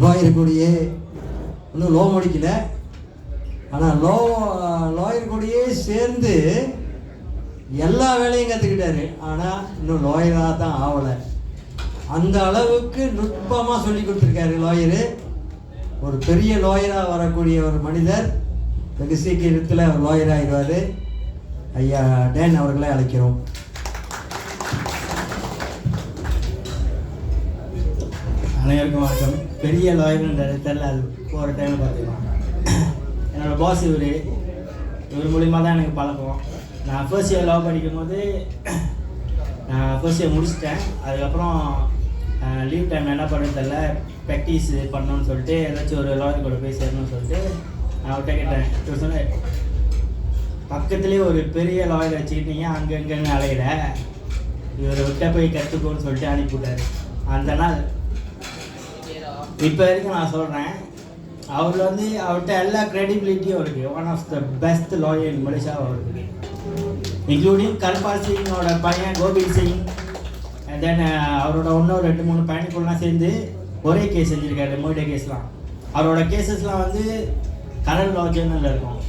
Lawyer கூடயே இன்னும் low முடிக்கல, ஆனால் லாயர் கூடயே சேர்ந்து எல்லா வேலையும் கற்றுக்கிட்டாரு. ஆனால் இன்னும் லாயராக தான் ஆகலை. அந்த அளவுக்கு நுட்பமாக சொல்லி கொடுத்துருக்காரு லாயரு. ஒரு பெரிய லாயராக வரக்கூடிய ஒரு மனிதர் வெகு சீக்கிரத்தில் அவர் லாயர் ஆகிடுவார். ஐயா டேன் அவர்களை அழைக்கிறோம். அனைவருக்கும் வணக்கம். பெரிய லாயர்ன்ற தெரியல, அது போகிற டைமில் பார்த்துக்கலாம். என்னோடய பாஸ் இவர் மூலிமா தான் எனக்கு பழக்கம். நான் ஃபர்ஸ்ட் இயர் லவ் படிக்கும் போது நான் ஃபர்ஸ்ட் இயர் முடிச்சிட்டேன். அதுக்கப்புறம் லீவ் டைம் என்ன பண்ணுறது தெரியல, ப்ராக்டிஸ் பண்ணணும்னு சொல்லிட்டு ஏதாச்சும் ஒரு லாயர் கூட போய் சேரணும்னு சொல்லிட்டு நான் அவர்கிட்ட கேட்டேன். இவர் சொன்னேன், பக்கத்துலேயே ஒரு பெரிய லாயர் வச்சுக்கிட்டீங்க, அங்கங்கன்னு அலையிற, இவர் விட்ட போய் கற்றுக்கோன்னு சொல்லிட்டு அனுப்பிவிட்டார். அந்த நாள் இப்போ வரைக்கும் நான் சொல்கிறேன், அவர்கிட்ட எல்லா க்ரெடிபிலிட்டியும் இருக்குது. One of the best lawyer in Malaysia அவருக்கு, இன்க்ளூடிங் கர்பால் சிங்கோட பையன் கோபிந்த் சிங், அண்ட் தென் அவரோட இன்னும் 2-3 பையனுக்குள்ளலாம் சேர்ந்து ஒரே கேஸ் செஞ்சுருக்காரு, மர்டே கேஸ்லாம். அவரோட கேசஸ்லாம் வந்து கரண்ட் லா ஜேர்னலில் இருக்கும்,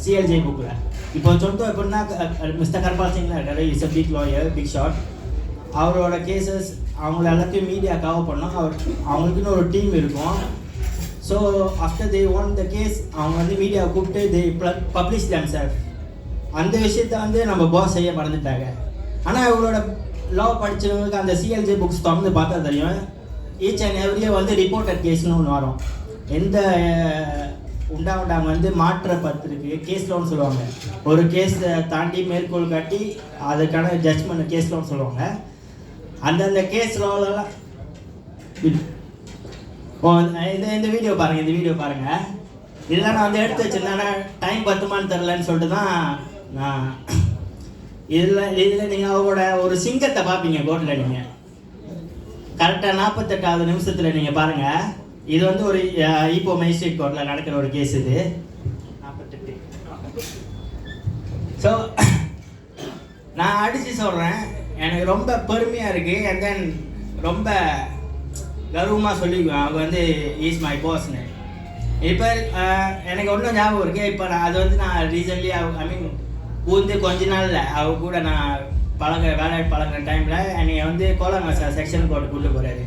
சிஎல்ஜே புக்கில். இப்போ சொல்லிட்டு எப்படின்னா மிஸ்டர் கர்பால் சிங்லாம் இருக்காரு, is a big lawyer, big shot. அவரோட கேசஸ் அவங்கள எல்லாத்தையும் மீடியா கவர் பண்ணோம். அவங்களுக்குன்னு ஒரு டீம் இருக்கும். So after they won the case அவங்க வந்து மீடியாவை கூப்பிட்டு தே பப்ளிஷ் தம் செல்ஃப். அந்த விஷயத்த வந்து நம்ம பாஸ் செய்ய மறந்துட்டாங்க. ஆனால் இவங்களோட லா படித்தவங்களுக்கு அந்த சிஎல்ஜே புக்ஸ் தொடர்ந்து பார்த்தா தெரியும், ஈச் அண்ட் எவ்ரியே வந்து ரிப்போர்ட்டட் கேஸ்னு ஒன்று வரும். எந்த உண்டாங்க வந்து மாற்ற பத்திரிக்கை கேஸ் லோன்னு சொல்லுவாங்க. ஒரு கேஸை தாண்டி மேற்கோள் காட்டி அதுக்கான ஜட்ஜ்மெண்ட் கேஸ் லோன்னு சொல்லுவாங்க. அந்தந்த கேஸ் லோலாம் இந்த வீடியோ பாருங்கள். இதெல்லாம் நான் வந்து எடுத்து வச்சுருந்தேன், டைம் பத்துமான்னு தெரிலன்னு சொல்லிட்டு தான் நான் இதில் நீங்கள் அவங்களோட ஒரு சிங்கத்தை பார்ப்பீங்க கோர்ட்டில். நீங்கள் கரெக்டாக 48வது நிமிஷத்தில் நீங்கள் பாருங்கள். இது வந்து ஒரு ஈப்போ மேஜிஸ்ட்ரேட் கோர்ட்டில் நடக்கிற ஒரு கேஸ். இது 48. ஸோ நான் அடித்து சொல்கிறேன், எனக்கு ரொம்ப பெருமையாக இருக்குது. அண்ட் தென் ரொம்ப கர்வமாக சொல்லிக்குவேன், அவங்க வந்து இஸ் மை பாஸ்னு. இப்போ எனக்கு ஒன்றும் ஞாபகம் இருக்குது. இப்போ நான் அது வந்து நான் ரீசன்ட்லி ஊந்து கொஞ்ச நாளில் அவ கூட நான் வேலை பழகிற டைமில் என்னை வந்து கோலாங்கா செக்ஷன் கோர்ட்டு கூப்பிட்டு போகிறாரு.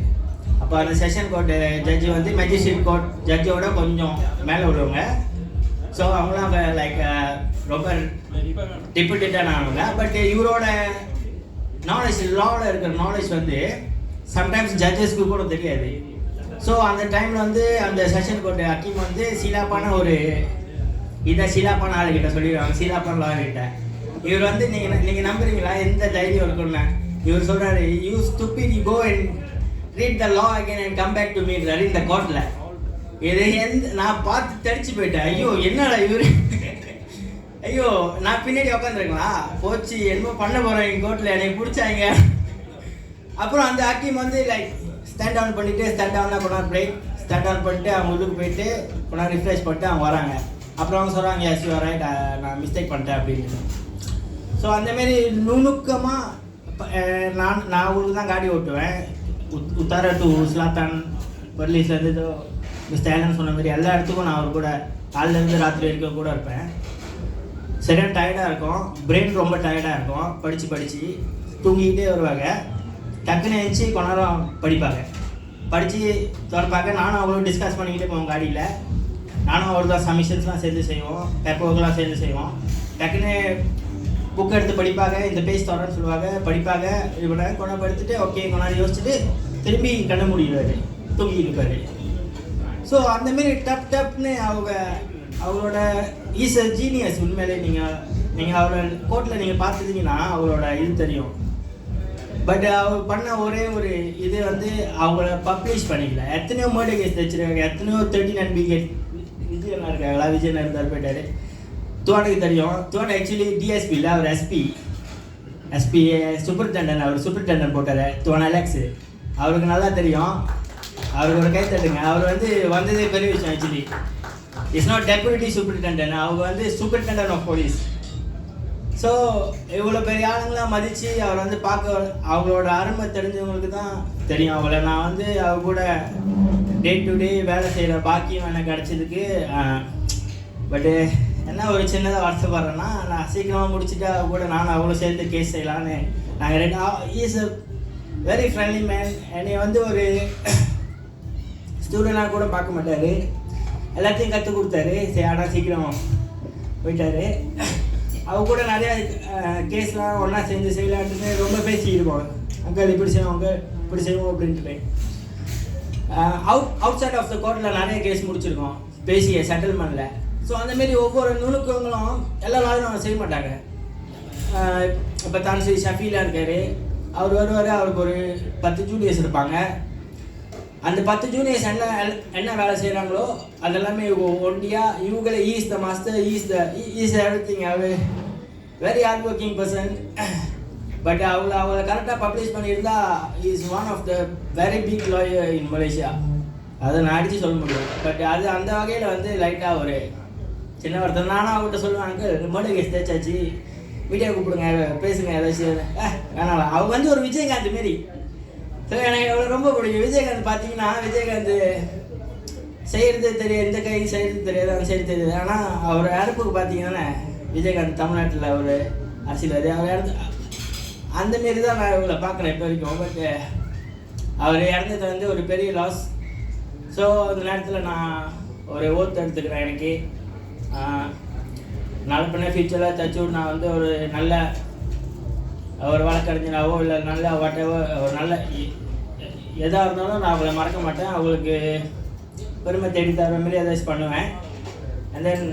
அப்போ அந்த செஷன் கோர்ட்டு ஜட்ஜி வந்து மேஜிஸ்ட்ரேட் கோர்ட் ஜட்ஜோட கொஞ்சம் மேலே உள்ளவங்க. ஸோ அவங்களாம் அவங்க லைக் ரொம்ப டிப்யூட்டடான ஆனவங்க. பட் இவரோட நாலேஜ், லாவில் இருக்கிற நாலேஜ் வந்து சம்டைம்ஸ் ஜட்ஜஸ்க்கு கூட தெரியாது. ஸோ அந்த டைமில் வந்து அந்த செஷன் கோர்ட்டு ஹக்கீம் வந்து சீலாப்பான சீலாப்பான ஆளுகிட்ட சொல்லிடுவாங்க, சீலாப்பான லாயர்கிட்ட. இவர் வந்து நீங்கள் நம்புறீங்களா, எந்த தைரியம் இருக்குன்னு இவர் சொல்கிறாரு, you stupid, you go and read the law again and come back to me இந்த கோர்ட்டில். இது நான் பார்த்து தடிச்சு போயிட்டேன். ஐயோ என்னடா இவர், ஐயோ நான் பின்னாடி உட்காந்துருக்கலாம் போச்சு, என்னமோ பண்ண போகிறேன் எங்கள் கோர்ட்டில், எனக்கு பிடிச்சாங்க. அப்புறம் அந்த ஹக்கீம் வந்து லைக் ஸ்டாண்ட் டவுன் பண்ணிவிட்டு, ஸ்டாண்ட் டவுன்னா கொண்டாந்து பிரேக், ஸ்டாண்ட் டவுன் பண்ணிட்டு அவங்க உள்ளுக்கு போயிட்டு கொண்டாந்து ரிஃப்ரெஷ் பண்ணிட்டு அவங்க வராங்க. அப்புறம் அவங்க சொல்கிறாங்க, எஸ் யூ ஆர் ரைட், நான் மிஸ்டேக் பண்ணிட்டேன் அப்படின்னு. ஸோ அந்தமாரி நுணுக்கமாக நான் உங்களுக்கு தான் காடி ஓட்டுவேன். உத்தார டு ஸ்லாத்தான், பர்லீஸ்லேருந்து மிஸ்டர் ஏலன் சொன்ன மாதிரி எல்லா இடத்துக்கும் நான் அவர் கூட காலையிலேருந்து ராத்திரி வரைக்கும் கூட இருப்பேன். சரியான டயர்டாக இருக்கும், பிரெயின் ரொம்ப டயர்டாக இருக்கும். படித்து தூங்கிக்கிட்டே வருவாங்க. டக்குன்னு எழுந்துச்சி கொஞ்ச நேரம் படித்து திறப்பாங்க. நானும் அவ்வளோ டிஸ்கஸ் பண்ணிக்கிட்டே போவோம் காடியில். நானும் அவ்வளோ தான் சமிஷன்ஸ்லாம் சேர்ந்து செய்வோம், பெப்போக்கெலாம் சேர்ந்து செய்வோம். டக்குன்னு புக் எடுத்து படிப்பாங்க, இந்த பேஜ் தொடர்ன்னு சொல்லுவாங்க, படிப்பாங்க. இவனை கொண்டா படுத்துட்டு ஓகே கொஞ்ச நேரம் யோசிச்சுட்டு திரும்பி கண்ண முடிவார், தூங்கிட்டு இருப்பார். ஸோ அந்தமாரி டப்னு அவரோட இஸ் அ ஜீனியஸ். உண்மையிலே நீங்கள் அவரோட கோர்ட்டில் நீங்கள் பார்த்துட்டீங்கன்னா அவரோட இது தெரியும். பட் அவர் பண்ண ஒரே ஒரு இது வந்து அவங்கள பப்ளிஷ் பண்ணிக்கல. எத்தனையோ மர்டர் கேஸ் வச்சுருக்காங்க, எத்தனையோ 13 NB விஜயனா இருக்காங்களா, விஜயனா இருந்தார் போயிட்டார். துவானுக்கு தெரியும், துவான் ஆக்சுவலி டிஎஸ்பி இல்லை, அவர் எஸ்பி சூப்பரிண்டென்டன்ட். அவர் சூப்பரிண்டென்டன்ட் போட்டார், துவான் அலெக்ஸு. அவருக்கு நல்லா தெரியும். அவருக்கு ஒரு கை தட்டுங்க. அவர் வந்து வந்ததே பெரிய விஷயம். Actually it's not deputy superintendent, அவங்க வந்து சூப்பரிண்டென்டன்ட் ஆஃப் போலீஸ். ஸோ இவ்வளோ பெரிய ஆளுங்களாம் மதித்து அவர் வந்து பார்க்க அவங்களோட அருமை தெரிஞ்சவங்களுக்கு தான் தெரியும். அவளை நான் வந்து அவர் கூட டே டு டே வேலை செய்கிற பாக்கியம் எனக்கு கிடச்சதுக்கு. பட்டு என்ன ஒரு சின்னதாக வருத்தப்படுறேன்னா, நான் சீக்கிரமாக முடிச்சுட்டு கூட நானும் அவ்வளோ சேர்த்து கேஸ் செய்யலான்னு நாங்கள் ரெண்டு. Is a very friendly man. என்னை வந்து ஒரு ஸ்டூடெண்டாக கூட பார்க்க மாட்டார், எல்லாத்தையும் கற்றுக் கொடுத்தாரு. சரி ஆனால் சீக்கிரம் போயிட்டார். அவங்க கூட நிறையா கேஸ்லாம் ஒன்றா சேர்ந்து செய்யலான்ட்டு ரொம்ப பேசியிருக்கோம். அங்கிள் இப்படி செய்வோம், அங்கிள் இப்படி செய்வோம் அப்படின்ட்டு. அவுட் சைட் ஆஃப் த கோர்ட்டில் நிறைய கேஸ் முடிச்சிருக்கோம் பேசிய செட்டில்மெண்ட்டில். ஸோ அந்தமாரி ஒவ்வொரு நுணுக்கங்களும் எல்லா லாயரும் செய்ய மாட்டாங்க. இப்போ தான்சி ஷஃபீலாக இருக்கார், அவர் வருவார், அவருக்கு ஒரு 10 ஜூனியர்ஸ் இருப்பாங்க. அந்த 10 ஜூனியர்ஸ் என்ன வேலை செய்கிறாங்களோ அதெல்லாமே ஒண்டியாக இவங்களே ஈஸ் த மாஸ்டர், ஈஸ் எவ்ரி திங். அவர் very hard working person. But அவளை கரெக்டாக பப்ளிஷ் பண்ணியிருந்தா is one of the very big lawyer in Malaysia. அதை நான் அடித்து சொல்ல முடியும். பட் அது அந்த வகையில் வந்து லைட்டாக ஒரு சின்ன ஒருத்தர். நானும் அவங்ககிட்ட சொல்லுவாங்க, மர்டர் கேஸ் தேய்ச்சாச்சு, மீடியா கூப்பிடுங்க, பேசுங்க ஏதாச்சும். வேணாம். அவங்க வந்து ஒரு விஜயகாந்த் மாரி. ஸோ எனக்கு எவ்வளோ ரொம்ப பிடிக்கும் விஜயகாந்த். பார்த்தீங்கன்னா விஜயகாந்த் செய்கிறது தெரியாது, எந்த கை செய்கிறது தெரியாது, அந்த சைடு தெரியாது. ஆனால் அவர் இறப்புக்கு பார்த்தீங்கன்னா விஜயகாந்த் தமிழ்நாட்டில் ஒரு அரசியல்வாதி. அவர் இறந்து அந்தமாரி தான் நான் இவங்களை பார்க்குறேன் இப்போ வரைக்கும். பட் அவர் இறந்தது வந்து ஒரு பெரிய லாஸ். ஸோ அந்த நேரத்தில் நான் ஒரு ஓத்து எடுத்துக்கிறேன். எனக்கு நல்ல பண்ண ஃபியூச்சரில் தச்சு நான் வந்து ஒரு நல்ல ஒரு வழக்கறிஞராகவோ இல்லை நல்ல வாட்டவோ ஒரு நல்ல எதாக இருந்தாலும் நான் அவளை மறக்க மாட்டேன். அவங்களுக்கு பெருமை தேடி தர மாதிரி ஏதாச்சும் பண்ணுவேன். அண்ட் தென்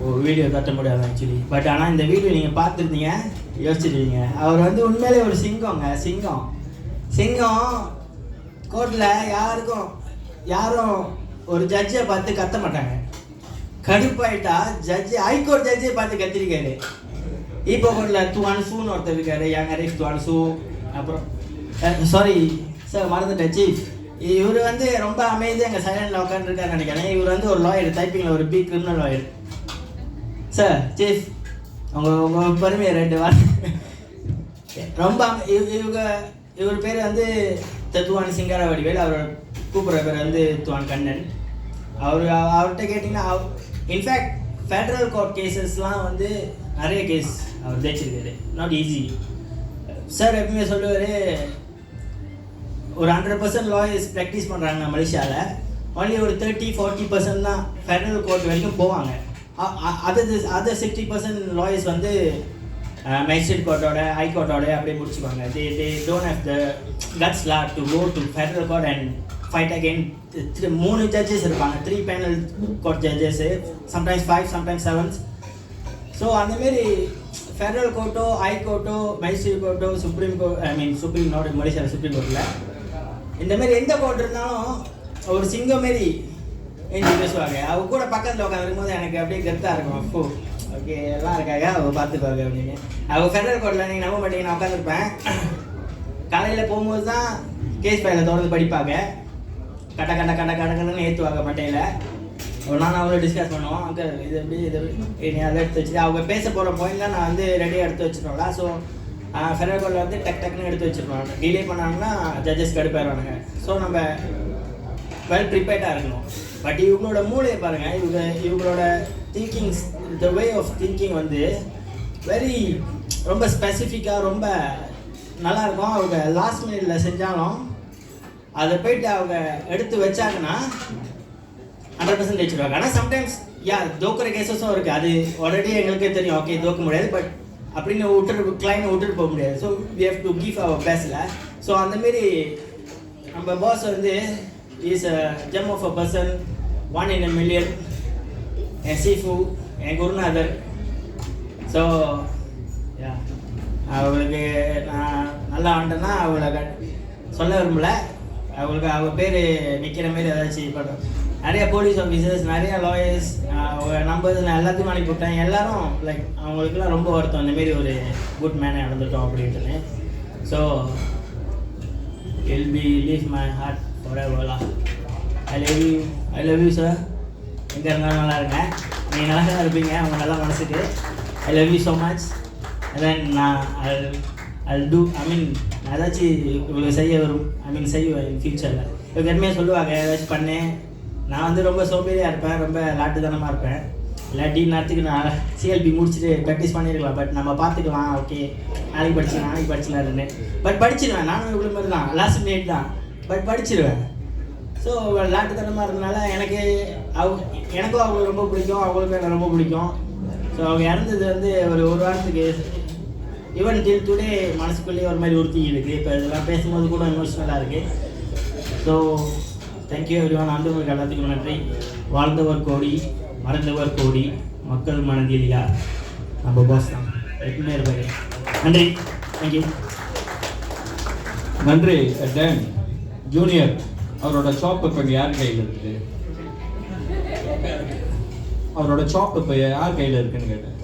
ஒரு வீடியோ கட்ட முடியாது ஆக்சுவலி. பட் ஆனால் இந்த வீடியோ நீங்கள் பார்த்துருந்தீங்க, யோசிச்சிருவீங்க. அவர் வந்து உண்மையிலே ஒரு சிங்கம் கோர்ட்டில் யாரும் ஒரு ஜட்ஜை பார்த்து கத்த மாட்டாங்க. கடுப்பாயிட்டா ஹைகோர்ட் ஜட்ஜை பார்த்து கத்திருக்காரு. இப்போ கோர்ட்டில் துவான்சூன்னு ஒருத்தர் இருக்காரு, யங் ஹரீஃப் துவான்சூ. அப்புறம் சாரி சார் மறந்துட்டேன், சீஃப். இவர் வந்து ரொம்ப அமைதியாக எங்கள் சைலண்டில் உட்காந்துருக்காருன்னு நினைக்கிறேன். இவர் வந்து ஒரு லாயர், டைப்பிங்கில் ஒரு big criminal lawyer. Sir chief உங்கள் பெருமையை 2 வாரம் ரொம்ப இவர் பேர் வந்து துவான் சிங்கார வடிவேல். அவர் கூப்பிட்ற பேர் வந்து துவான் கண்ணன். அவர்கிட்ட கேட்டிங்கன்னா இன்ஃபேக்ட் ஃபெடரல் கோர்ட் கேசஸ்லாம் வந்து நிறைய கேஸ் அவர் ஜெயிச்சிருக்காரு. Not easy. சார் எப்பவுமே சொல்லுவார், ஒரு 100% லாயர்ஸ் ப்ராக்டிஸ் பண்ணுறாங்க மலேசியாவில், ஒன்லி ஒரு 30-40% தான் ஃபெடரல் கோர்ட் வரைக்கும் போவாங்க. அதர் 60% லாயர்ஸ் வந்து மேஜிஸ்ட்ரேட் கோர்ட்டோட ஹைகோர்ட்டோட அப்படியே முடிச்சுப்பாங்க. They don't have the guts to go to federal court and fight again. 3 judges இருப்பாங்க, 3 panel court judges, sometimes 5, sometimes 7. So அந்தமாரி ஃபெடரல் கோர்ட்டோ ஹைகோர்ட்டோ மேஜிஸ்ட்ரேட் கோர்ட்டோ சுப்ரீம் கோர்ட் மலேசியாவில் சுப்ரீம் கோர்ட்டில் இந்தமாரி எந்த கோர்ட் இருந்தாலும் ஒரு சிங்கம் மாரி எழுதி பேசுவாங்க. அவங்க கூட பக்கத்தில் உட்காந்துருக்கும் போது எனக்கு அப்படியே கெத்தாக இருக்கும். அப்போ ஓகே எல்லாம் இருக்காங்க, அவங்க பார்த்துப்பாங்க அப்படின்னு. அவங்க ஃபெடரல் கோர்ட்டில் நீங்கள் நம்ப மாட்டீங்க, நான் உட்காந்துருப்பேன். காலையில் போகும்போது தான் கேஸ் ஃபைலை தொடர்ந்து படிப்பாங்க. கட்டன்னு ஏற்றுவாங்க மட்டையில். ஒரு நாள் அவ்வளோ டிஸ்கஸ் பண்ணுவோம். அங்கே இது எப்படி அதை எடுத்து வச்சுட்டு அவங்க பேச போகிற பாயிண்ட்லாம் நான் வந்து ரெடியாக எடுத்து வச்சுருவோம்ல. ஸோ ஃபெடரல் கோர்ட்டில் வந்து டக்குன்னு எடுத்து வச்சுருவோம். டிலே பண்ணாங்கன்னா ஜட்ஜஸ் கடுப்பாயிருவானுங்க. ஸோ நம்ம வெல் ப்ரிப்பேர்டாக இருக்கணும். பட் இவங்களோட மூளையை பாருங்கள், இவங்களோட thinkings, the way of thinking வந்து வெரி ரொம்ப ஸ்பெசிஃபிக்காக ரொம்ப நல்லாயிருக்கும். அவங்க லாஸ்ட் மினிட்ல செஞ்சாலும் அதை போயிட்டு அவங்க எடுத்து வச்சாங்கன்னா 100% ஜெயிச்சிருவாங்க. ஆனால் சம்டைம்ஸ் தோக்குற கேசஸும் இருக்குது. அது ஆல்ரெடி எங்களுக்கே தெரியும், ஓகே தோக்க முடியாது, பட் அப்படின்னு கிளைனை விட்டுட்டு போக முடியாது. So we have to give our பெஸ்ட்டில். ஸோ அந்தமாரி நம்ம பாஸ் வந்து is a gem of a person, 1 in a million. என் சீஃபு, என் குருநாதர். ஸோ அவங்களுக்கு நான் நல்லா ஆண்டேன்னா அவளை சொல்ல விரும்பல. அவங்களுக்கு அவள் பேர் நிற்கிற மாரி ஏதாச்சும் பண்ணுறோம். நிறைய போலீஸ் ஆஃபீஸர்ஸ், நிறைய லாயர்ஸ், அவங்க நம்பர்ஸ் நான் எல்லாத்தையும் அனுப்பிவிட்டேன். எல்லோரும் லைக் அவங்களுக்குலாம் ரொம்ப வருத்தம், இந்தமாரி ஒரு குட் மேனை நடந்துட்டோம் அப்படின்ட்டுன்னு. So I'll believe my heart for எவர்லா. I love you sir. எங்கே இருந்தாலும் நல்லா இருங்க. நீங்கள் நல்லா தான் இருப்பீங்க அவங்க நல்லா மனசுக்கு. I love you so much. Then நான் I'll do, I mean, ஏதாச்சும் இவ்வளோ செய்ய வரும், ஐ மீன் செய்வேன் இன் ஃபியூச்சரில். இவங்க எல்லாமே சொல்லுவாங்க ஏதாச்சும் பண்ணேன். நான் வந்து ரொம்ப சோம்பேறியாக இருப்பேன், ரொம்ப லாட்டுத்தனமாக இருப்பேன். இல்லாட்டி நேரத்துக்கு நான் சிஎல்பி முடிச்சுட்டு ப்ராக்டிஸ் பண்ணியிருக்கலாம். பட் நம்ம பார்த்துக்கலாம், ஓகே நாளைக்கு படிச்சுக்கலாம் இருந்தேன். பட் படிச்சிடுவேன், நானும் இவ்வளோ மாதிரி தான், லாஸ்ட் மினிட் தான், பட் படிச்சிடுவேன். ஸோ லாட்டுத்தனமாக இருந்தனால எனக்கும் அவங்களுக்கு ரொம்ப பிடிக்கும், அவங்களுக்கும் எனக்கு ரொம்ப பிடிக்கும். ஸோ அவங்க இறந்தது வந்து ஒரு வாரத்துக்கு ஈவன் டில் டுடே மனசுக்குள்ளேயே ஒரு மாதிரி உறுத்தி இருக்குது. இப்போ இதெல்லாம் பேசும்போது கூட எமோஷ்னலாக இருக்குது. So thank you everyone. ஆண்டவர்களுக்கு எல்லாத்துக்கும் நன்றி. வாழ்ந்தவர் கோடி, மறந்தவர் கோடி, மக்கள் மனதில் யார், நம்ம பாஸ் தான் எப்பவுமே இருப்பாரு. நன்றி, தேங்க்யூ. நன்றி. டேன் ஜூனியர் அவரோட சாப் இப்போ யார் கையில் இருக்குது? அவரோட சாப் இப்போ யார் கையில் இருக்குன்னு கேட்டேன்.